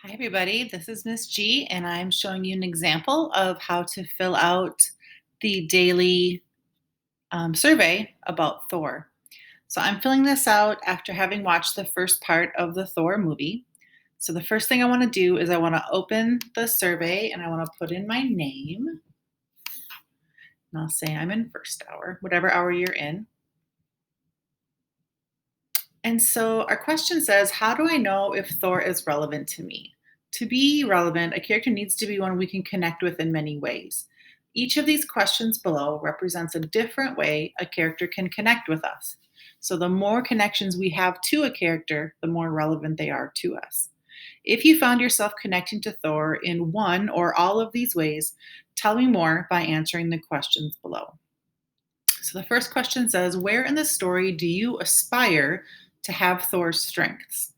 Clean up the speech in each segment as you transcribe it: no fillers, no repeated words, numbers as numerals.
Hi, everybody. This is Miss G, and I'm showing you an example of how to fill out the daily survey about Thor. So I'm filling this out after having watched the first part of the Thor movie. So the first thing I want to do is I want to open the survey and I want to put in my name. And I'll say I'm in first hour, whatever hour you're in. And so our question says, how do I know if Thor is relevant to me? To be relevant, a character needs to be one we can connect with in many ways. Each of these questions below represents a different way a character can connect with us. So the more connections we have to a character, the more relevant they are to us. If you found yourself connecting to Thor in one or all of these ways, tell me more by answering the questions below. So the first question says, where in the story do you aspire to have Thor's strengths?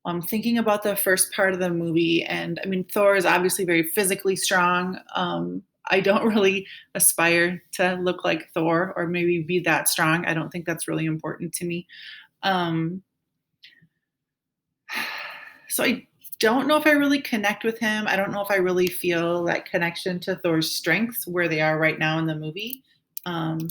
I'm thinking about the first part of the movie, and I mean, Thor is obviously very physically strong. I don't really aspire to look like Thor or maybe be that strong. I don't think that's really important to me. Um, so I don't know if I really connect with him. I don't know if I really feel that connection to Thor's strengths where they are right now in the movie. Um,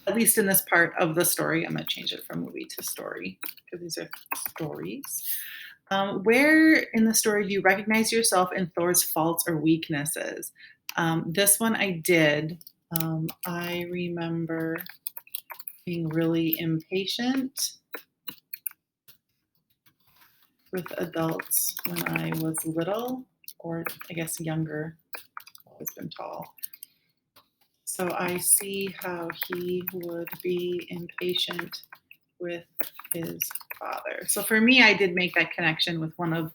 at least in this part of the story. I'm going to change it from movie to story because these are stories. Where in the story do you recognize yourself in Thor's faults or weaknesses? This one I did. I remember being really impatient with adults when I was little, or I guess younger. I've always been tall. So I see how he would be impatient with his father. So for me, I did make that connection with one of,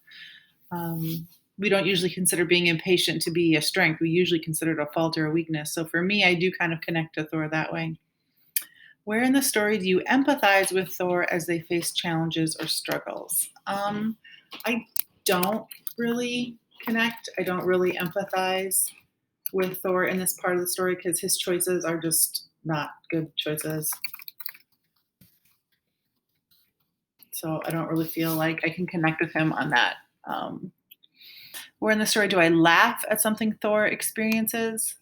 we don't usually consider being impatient to be a strength. We usually consider it a fault or a weakness. So for me, I do kind of connect to Thor that way. Where in the story do you empathize with Thor as they face challenges or struggles? I don't really connect. I don't really empathize with Thor in this part of the story because his choices are just not good choices. So I don't really feel like I can connect with him on that. Where in the story do I laugh at something Thor experiences?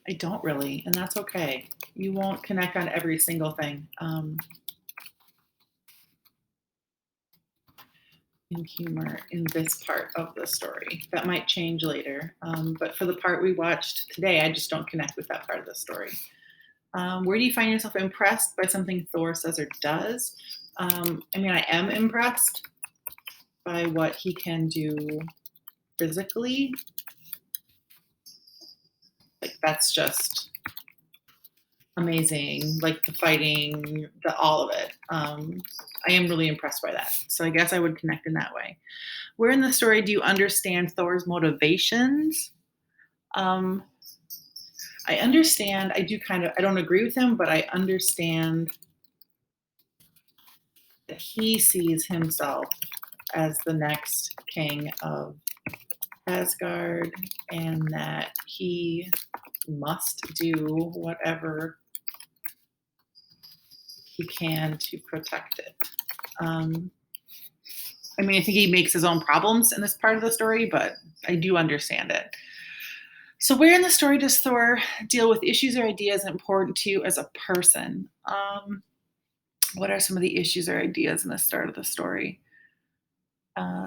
I don't really, and that's okay. You won't connect on every single thing. In humor in this part of the story. That might change later. But for the part we watched today, I just don't connect with that part of the story. Where do you find yourself impressed by something Thor says or does? I mean, I am impressed by what he can do physically. Like, that's just amazing. Like the fighting, all of it. I am really impressed by that. So I guess I would connect in that way. Where in the story do you understand Thor's motivations? Um, I understand. I do kind of. I don't agree with him, but I understand that he sees himself as the next king of Asgard and that he must do whatever he can to protect it. I mean, I think he makes his own problems in this part of the story, but I do understand it. So, where in the story does Thor deal with issues or ideas important to you as a person? What are some of the issues or ideas in the start of the story?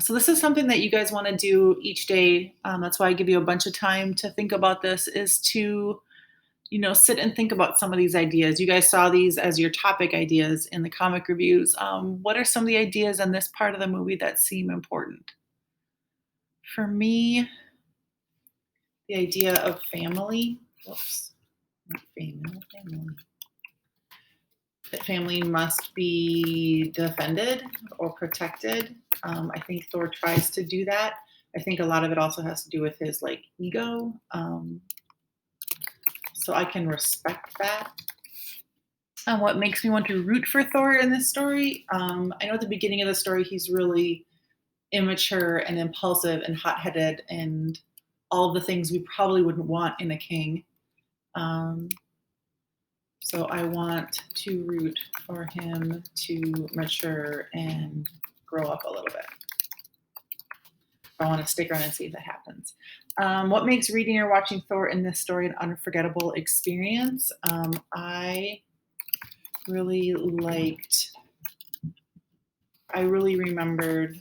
So this is something that you guys want to do each day. That's why I give you a bunch of time to think about this, is to, sit and think about some of these ideas. You guys saw these as your topic ideas in the comic reviews. What are some of the ideas in this part of the movie that seem important? For me, the idea of family. Whoops. Not family. That family must be defended or protected. I think Thor tries to do that. I think a lot of it also has to do with his ego. So I can respect that. What makes me want to root for Thor in this story? I know at the beginning of the story he's really immature and impulsive and hot-headed and all of the things we probably wouldn't want in a king. Um, so I want to root for him to mature and grow up a little bit. I want to stick around and see if that happens. What makes reading or watching Thor in this story an unforgettable experience? I really liked, I really remembered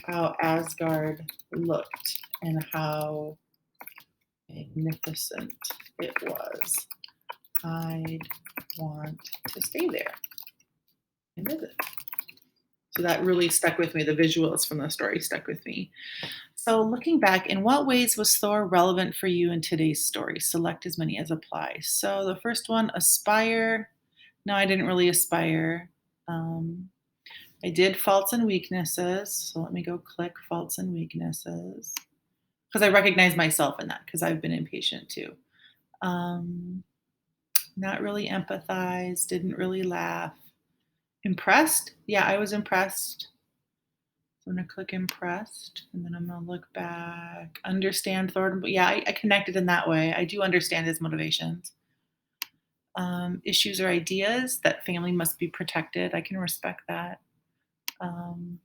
how Asgard looked and how magnificent it was. I'd want to stay there and visit. So that really stuck with me. The visuals from the story stuck with me. So, looking back, in what ways was Thor relevant for you in today's story? Select as many as apply. So, the first one, aspire. No, I didn't really aspire. Um, I did faults and weaknesses. So, let me go click faults and weaknesses because I recognize myself in that because I've been impatient too. Um, Not really empathize, didn't really laugh. Impressed? Yeah, I was impressed. So I'm gonna click impressed, and then I'm gonna look back. Understand Thornton, but yeah, I connected in that way. I do understand his motivations. Issues or ideas that family must be protected. I can respect that. Um,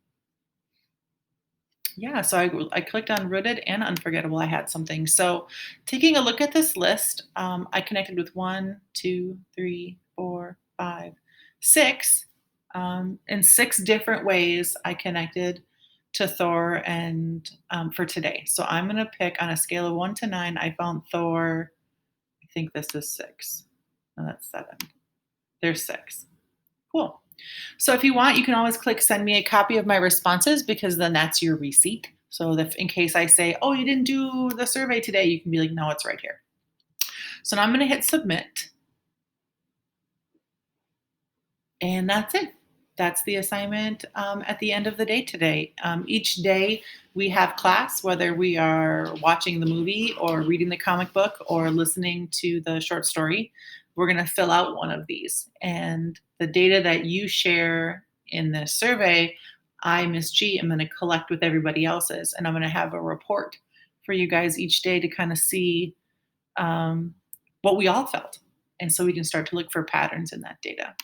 yeah, so I clicked on rooted and unforgettable. I had something. So taking a look at this list, I connected with one, two, three, four, five, six. In six different ways, I connected to Thor and for today. So I'm going to pick on a scale of 1 to 9. I found Thor, I think this is 6. No, that's 7. There's 6. Cool. So if you want, you can always click send me a copy of my responses because then that's your receipt. So if in case I say, oh, you didn't do the survey today, you can be like, no, it's right here. So now I'm going to hit submit. And that's it. That's the assignment at the end of the day today. Each day we have class, whether we are watching the movie or reading the comic book or listening to the short story. We're going to fill out one of these. And the data that you share in this survey, I, Miss G, am going to collect with everybody else's. And I'm going to have a report for you guys each day to kind of see what we all felt. And so we can start to look for patterns in that data.